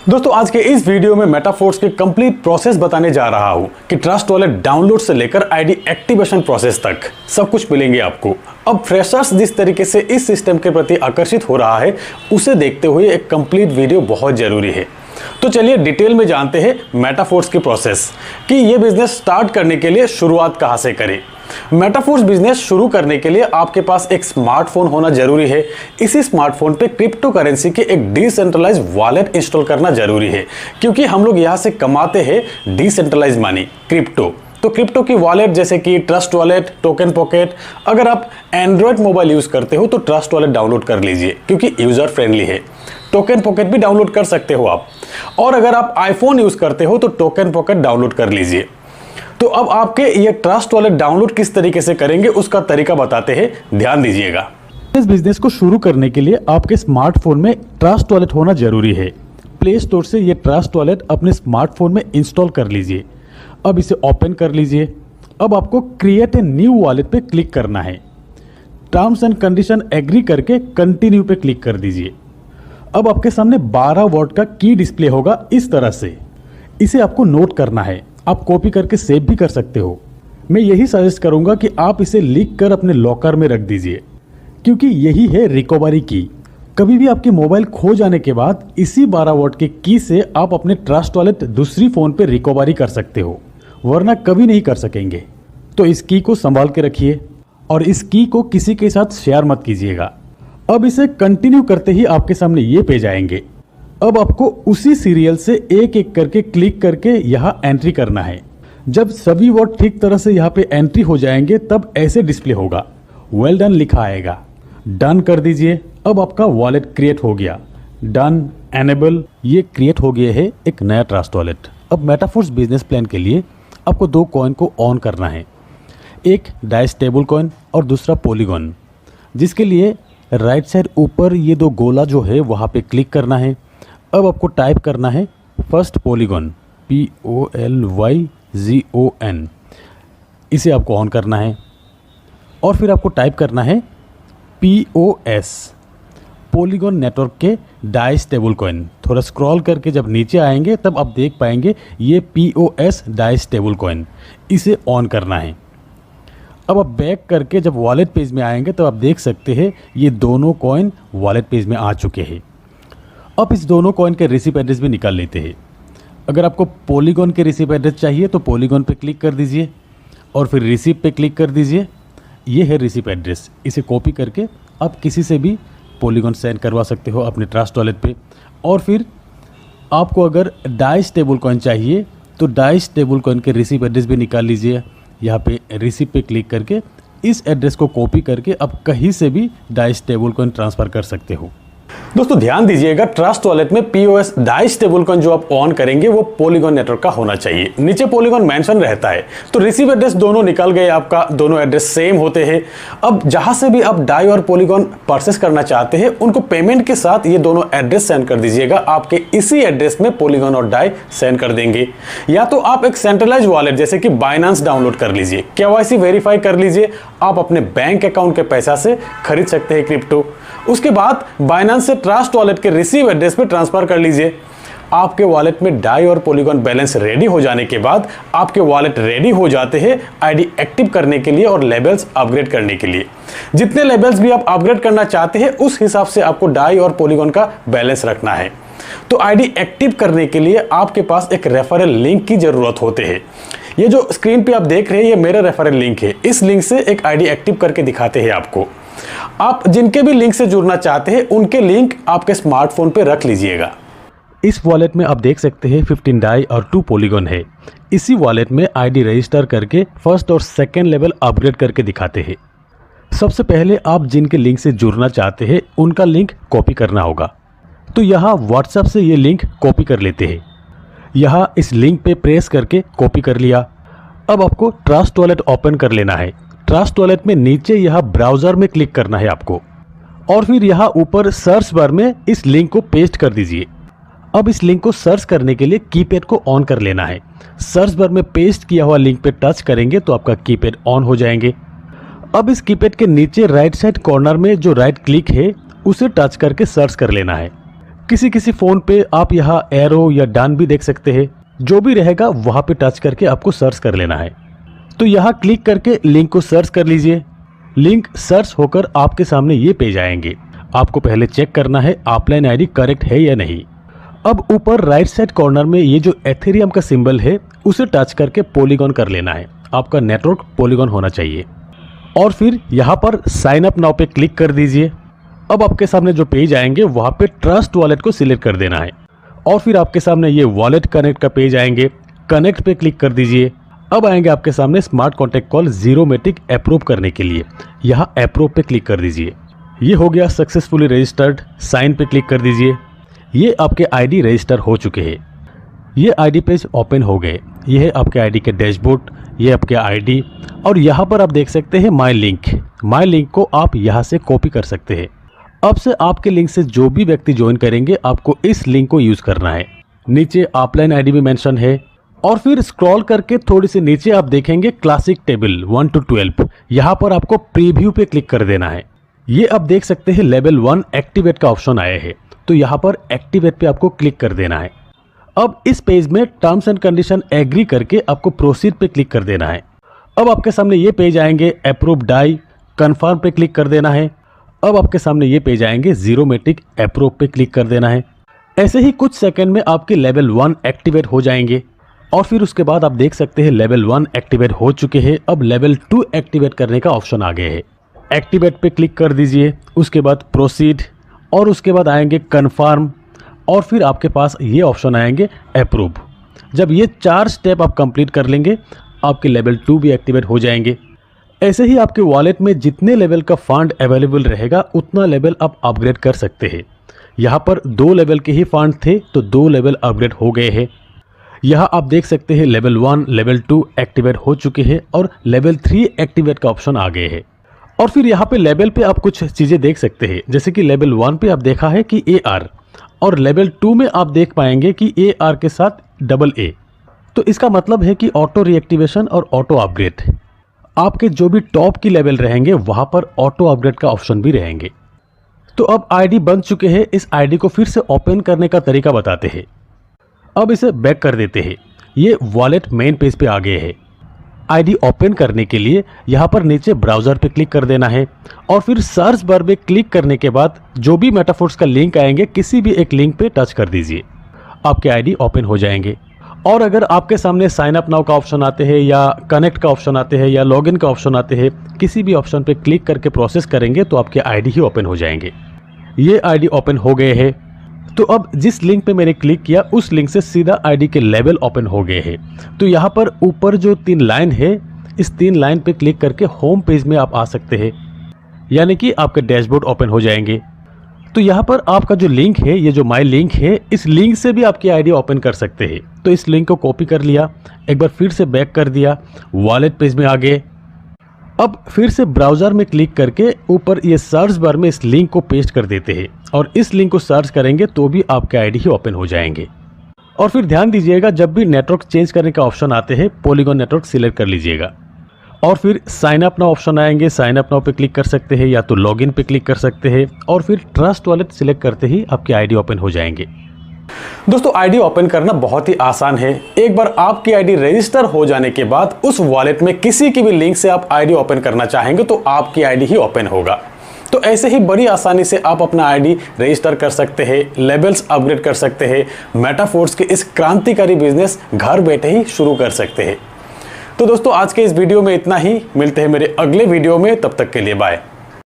दोस्तों आज के इस वीडियो में मेटाफोर्स के कंप्लीट प्रोसेस बताने जा रहा हूं कि ट्रस्ट वॉलेट डाउनलोड से लेकर आईडी एक्टिवेशन प्रोसेस तक सब कुछ मिलेंगे आपको। अब फ्रेशर्स जिस तरीके से इस सिस्टम के प्रति आकर्षित हो रहा है उसे देखते हुए एक कंप्लीट वीडियो बहुत जरूरी है। तो चलिए डिटेल में जानते हैं मेटाफोर्स की प्रोसेस कि ये बिजनेस स्टार्ट करने के लिए शुरुआत कहां से करें। मेटाफोर्स बिजनेस शुरू करने के लिए आपके पास एक स्मार्टफोन होना जरूरी है। इसी स्मार्टफोन पे क्रिप्टो करेंसी के एक डिसेंट्रलाइज वॉलेट इंस्टॉल करना जरूरी है, क्योंकि हम लोग यहां से कमाते हैं डिसेंट्रलाइज मनी क्रिप्टो। तो क्रिप्टो की वॉलेट जैसे कि ट्रस्ट वॉलेट, टोकन पॉकेट, अगर आप एंड्रॉयड मोबाइल यूज करते हो तो ट्रस्ट वॉलेट डाउनलोड कर लीजिए क्योंकि यूजर फ्रेंडली है। टोकन पॉकेट भी डाउनलोड कर सकते हो आप, और अगर आप आईफोन यूज करते हो तो टोकन पॉकेट डाउनलोड कर लीजिए। तो अब आपके ये ट्रस्ट वॉलेट डाउनलोड किस तरीके से करेंगे उसका तरीका बताते हैं, ध्यान दीजिएगा। इस बिजनेस को शुरू करने के लिए आपके स्मार्टफोन में ट्रस्ट वॉलेट होना जरूरी है। प्ले स्टोर से ये ट्रस्ट वॉलेट अपने स्मार्टफोन में इंस्टॉल कर लीजिए। अब इसे ओपन कर लीजिए। अब आपको क्रिएट ए न्यू वॉलेट पे क्लिक करना है। टर्म्स एंड कंडीशन एग्री करके कंटिन्यू पे क्लिक कर दीजिए। अब आपके सामने 12 वर्ड का की डिस्प्ले होगा इस तरह से। इसे आपको नोट करना है, आप कॉपी करके सेव भी कर सकते हो। मैं यही सजेस्ट करूंगा कि आप इसे लिख कर अपने लॉकर में रख दीजिए, क्योंकि यही है रिकवरी की। कभी भी आपके मोबाइल खो जाने के बाद इसी 12 वर्ड के की से आप अपने ट्रस्ट वॉलेट दूसरी फोन पे रिकवरी कर सकते हो, वरना कभी नहीं कर सकेंगे। तो इस की को संभाल के रखिए और इस की को किसी के साथ शेयर मत कीजिएगा। अब इसे कंटिन्यू करते ही आपके सामने ये पेज आएंगे। अब आपको उसी सीरियल से एक एक करके क्लिक करके यहाँ एंट्री करना है। जब सभी वर्ड ठीक तरह से यहाँ पे एंट्री हो जाएंगे तब ऐसे डिस्प्ले होगा, वेल डन लिखा आएगा। डन कर दीजिए। अब आपका वॉलेट क्रिएट हो गया। डन, एनेबल, ये क्रिएट हो गया है एक नया ट्रस्ट वॉलेट। अब मेटाफोर्स बिजनेस प्लान के लिए आपको 2 कॉइन को ऑन करना है, एक डाई स्टेबल कॉइन और दूसरा पॉलीगॉन, जिसके लिए राइट साइड ऊपर ये 2 गोला जो है वहाँ पे क्लिक करना है। अब आपको टाइप करना है फर्स्ट पॉलीगॉन, POLYGON, इसे आपको ऑन करना है। और फिर आपको टाइप करना है POS, पॉलीगॉन नेटवर्क के डाई स्टेबल कॉइन। थोड़ा स्क्रॉल करके जब नीचे आएंगे तब आप देख पाएंगे ये POS डाई स्टेबल कॉइन, इसे ऑन करना है। अब आप बैक करके जब वॉलेट पेज में आएंगे तो आप देख सकते हैं ये दोनों कॉइन वॉलेट पेज में आ चुके हैं। अब इस दोनों कॉइन के रिसीप एड्रेस भी निकाल लेते हैं। अगर आपको पॉलीगॉन के रिसीप एड्रेस चाहिए तो पॉलीगॉन पे क्लिक कर दीजिए और फिर रिसीप पे क्लिक कर दीजिए। ये है रिसीप एड्रेस, इसे कॉपी करके आप किसी से भी पॉलीगॉन सेंड करवा सकते हो अपने ट्रस्ट वॉलेट पे। और फिर आपको अगर डाई स्टेबल कॉइन चाहिए तो डाई स्टेबल कॉइन के रिसीप एड्रेस भी निकाल लीजिए। यहाँ पे रिसीप पे क्लिक करके इस एड्रेस को कॉपी करके आप कहीं से भी डाई स्टेबल कॉइन ट्रांसफ़र कर सकते हो। दोस्तों ध्यान दीजिएगा, ट्रस्ट वॉलेट में POS डाई स्टेबल कॉइन जो आप ऑन करेंगे वो पॉलीगॉन नेटवर्क का होना चाहिए। नीचे पॉलीगॉन मेंशन रहता है। तो रिसीव एड्रेस दोनों निकल गए आपका, दोनों एड्रेस सेम होते हैं। अब जहां से भी आप डाई और पॉलीगॉन परचेस करना चाहते हैं उनको पेमेंट के साथ ये दोनों एड्रेस सेंड कर दीजिएगा। आपके इसी एड्रेस में पॉलीगॉन और डाई सेंड कर देंगे। या तो आप एक सेंट्रलाइज वॉलेट जैसे कि बाइनेंस डाउनलोड कर लीजिए, KYC वेरीफाई कर लीजिए। आप अपने बैंक अकाउंट के पैसा से खरीद सकते हैं क्रिप्टो। उसके बाद बाइनेंस से ट्रस्ट वॉलेट के रिसीव एड्रेस पे ट्रांसफर कर लीजिए। आपके वॉलेट में डाई और पॉलीगॉन बैलेंस रेडी हो जाने के बाद आपके वॉलेट रेडी हो जाते हैं आईडी एक्टिव करने के लिए और लेबल्स अपग्रेड करने के लिए। जितने लेबल्स भी आप अपग्रेड करना चाहते हैं उस हिसाब से आपको डाई और पॉलीगॉन का बैलेंस रखना है। तो आईडी एक्टिव करने के लिए आपके पास एक रेफरल लिंक की जरूरत होती है। ये जो स्क्रीन पे आप देख रहे हैं ये मेरा रेफरल लिंक है। इस लिंक से एक आईडी एक्टिव करके दिखाते हैं आपको। आप जिनके भी लिंक से जुड़ना चाहते हैं उनके लिंक आपके स्मार्टफोन पे रख लीजिएगा। इस वॉलेट में आप देख सकते हैं 15 डाई और 2 पॉलीगॉन है। इसी वॉलेट में आईडी रजिस्टर करके फर्स्ट और सेकंड लेवल अपग्रेड करके दिखाते हैं। सबसे पहले आप जिनके लिंक से जुड़ना चाहते हैं उनका लिंक कॉपी करना होगा। तो यहाँ व्हाट्सएप से ये लिंक कॉपी कर लेते हैं। यहाँ इस लिंक पे प्रेस करके कॉपी कर लिया। अब आपको ट्रस्ट वॉलेट ओपन कर लेना है। ट्रस्ट वॉलेट में नीचे यहाँ ब्राउजर में क्लिक करना है आपको, और फिर यहाँ ऊपर सर्च बार में इस लिंक को पेस्ट कर दीजिए। अब इस लिंक को सर्च करने के लिए कीपैड को ऑन कर लेना है। सर्च बार में पेस्ट किया हुआ लिंक पे टच करेंगे तो आपका कीपैड ऑन हो जाएंगे। अब इस कीपैड के नीचे राइट साइड कॉर्नर में जो राइट क्लिक है उसे टच करके सर्च कर लेना है। किसी किसी फ़ोन पे आप यहाँ एरो या डन भी देख सकते हैं। जो भी रहेगा वहाँ पे टच करके आपको सर्च कर लेना है। तो यहाँ क्लिक करके लिंक को सर्च कर लीजिए। लिंक सर्च होकर आपके सामने ये पेज आएंगे। आपको पहले चेक करना है ऑफलाइन आईडी करेक्ट है या नहीं। अब ऊपर राइट साइड कॉर्नर में ये जो एथेरियम का सिंबल है उसे टच करके पॉलीगॉन कर लेना है। आपका नेटवर्क पॉलीगॉन होना चाहिए और फिर यहाँ पर साइन अप नाउ पे क्लिक कर दीजिए। अब आपके सामने जो पेज आएंगे वहाँ पे ट्रस्ट वॉलेट को सिलेक्ट कर देना है और फिर आपके सामने ये वॉलेट कनेक्ट का पेज आएंगे। कनेक्ट पे क्लिक कर दीजिए। अब आएंगे आपके सामने स्मार्ट कॉन्टैक्ट कॉल ज़ीरोमेटिक अप्रूव करने के लिए। यहाँ अप्रूव पे क्लिक कर दीजिए। ये हो गया सक्सेसफुली रजिस्टर्ड। साइन पे क्लिक कर दीजिए। ये आपके आईडी रजिस्टर हो चुके हैं। ये आईडी पेज ओपन हो गए। ये है आपके आईडी के डैशबोर्ड, ये आपके आईडी और यहाँ पर आप देख सकते हैं माई लिंक। माई लिंक को आप यहाँ से कॉपी कर सकते हैं। अब से आपके लिंक से जो भी व्यक्ति ज्वाइन करेंगे आपको इस लिंक को यूज करना है। नीचे ऑफलाइन आईडी भी मेंशन है और फिर स्क्रॉल करके थोड़ी सी नीचे आप देखेंगे क्लासिक टेबल 1 to 12। यहाँ पर आपको प्रीव्यू पे क्लिक कर देना है। ये आप देख सकते हैं लेवल 1 एक्टिवेट का ऑप्शन आया है, तो यहाँ पर एक्टिवेट पे आपको क्लिक कर देना है। अब इस पेज में टर्म्स एंड कंडीशन एग्री करके आपको प्रोसीड पे क्लिक कर देना है। अब आपके सामने ये पेज आएंगे अप्रूव डाई, कंफर्म पे क्लिक कर देना है। अब आपके सामने ये पेज आएंगे ज़ीरोमेटिक अप्रूव पे क्लिक कर देना है। ऐसे ही कुछ सेकंड में आपके लेवल 1 एक्टिवेट हो जाएंगे और फिर उसके बाद आप देख सकते हैं लेवल 1 एक्टिवेट हो चुके हैं। अब लेवल 2 एक्टिवेट करने का ऑप्शन आ गया है। एक्टिवेट पे क्लिक कर दीजिए, उसके बाद प्रोसीड और उसके बाद आएंगे कन्फर्म और फिर आपके पास ये ऑप्शन आएंगे अप्रूव। जब ये 4 स्टेप आप कंप्लीट कर लेंगे आपके लेवल 2 भी एक्टिवेट हो जाएंगे। ऐसे ही आपके वॉलेट में जितने लेवल का फंड अवेलेबल रहेगा उतना लेवल आप अपग्रेड कर सकते हैं। यहाँ पर 2 लेवल के ही फंड थे तो 2 लेवल अपग्रेड हो गए हैं। यहाँ आप देख सकते हैं लेवल 1 लेवल 2 एक्टिवेट हो चुके हैं और लेवल 3 एक्टिवेट का ऑप्शन आ गए हैं। और फिर यहाँ पे लेवल पे आप कुछ चीज़ें देख सकते हैं, जैसे कि लेवल 1 पे आप देखा है कि AR और लेवल 2 में आप देख पाएंगे कि AR के साथ AA। तो इसका मतलब है कि ऑटो रिएक्टिवेशन और ऑटो अपग्रेड। आपके जो भी टॉप की लेवल रहेंगे वहाँ पर ऑटो अपग्रेड का ऑप्शन भी रहेंगे। तो अब आईडी बन चुके हैं। इस आईडी को फिर से ओपन करने का तरीका बताते हैं। अब इसे बैक कर देते हैं। ये वॉलेट मेन पेज पे आ गए हैं। आईडी ओपन करने के लिए यहाँ पर नीचे ब्राउज़र पे क्लिक कर देना है और फिर सर्च बार में क्लिक करने के बाद जो भी मेटाफोर्स का लिंक आएंगे किसी भी एक लिंक पे टच कर दीजिए। आपके आईडी ओपन हो जाएंगे। और अगर आपके सामने साइन अप नाउ का ऑप्शन आते हैं या कनेक्ट का ऑप्शन आते हैं या लॉगिन का ऑप्शन आते हैं, किसी भी ऑप्शन पे क्लिक करके प्रोसेस करेंगे तो आपके आईडी ही ओपन हो जाएंगे। ये आईडी ओपन हो गए हैं। तो अब जिस लिंक पे मैंने क्लिक किया उस लिंक से सीधा आईडी के लेवल ओपन हो गए हैं। तो यहाँ पर ऊपर जो 3 लाइन है, इस 3 लाइन पे क्लिक करके होम पेज में आप आ सकते हैं, यानी कि आपके डैशबोर्ड ओपन हो जाएंगे। तो यहाँ पर आपका जो लिंक है, ये जो माई लिंक है, इस लिंक से भी आपकी आईडी ओपन कर सकते हैं। तो इस लिंक को कॉपी कर लिया, एक बार फिर से बैक कर दिया, वॉलेट पेज में आ गए। अब फिर से ब्राउज़र में क्लिक करके ऊपर ये सर्च बार में इस लिंक को पेस्ट कर देते हैं और इस लिंक को सर्च करेंगे तो भी आपके आईडी ही ओपन हो जाएंगे। और फिर ध्यान दीजिएगा, जब भी नेटवर्क चेंज करने का ऑप्शन आते हैं पॉलीगॉन नेटवर्क सिलेक्ट कर लीजिएगा और फिर साइन अप नाउ ऑप्शन आएंगे। साइन अप नाउ पे क्लिक कर सकते हैं या तो लॉगिन पे क्लिक कर सकते हैं और फिर ट्रस्ट वॉलेट सिलेक्ट करते ही आपकी आईडी ओपन हो जाएंगे। दोस्तों, आईडी ओपन करना बहुत ही आसान है। एक बार आपकी आईडी रजिस्टर हो जाने के बाद उस वॉलेट में किसी की भी लिंक से आप आईडी ओपन करना चाहेंगे तो आपकी आईडी ही ओपन होगा। तो ऐसे ही बड़ी आसानी से आप अपना आईडी रजिस्टर कर सकते हैं, लेवल्स अपग्रेड कर सकते हैं, मेटाफोर्स के इस क्रांतिकारी बिजनेस घर बैठे ही शुरू कर सकते हैं। तो दोस्तों, आज के इस वीडियो में इतना ही। मिलते हैं मेरे अगले वीडियो में, तब तक के लिए बाय।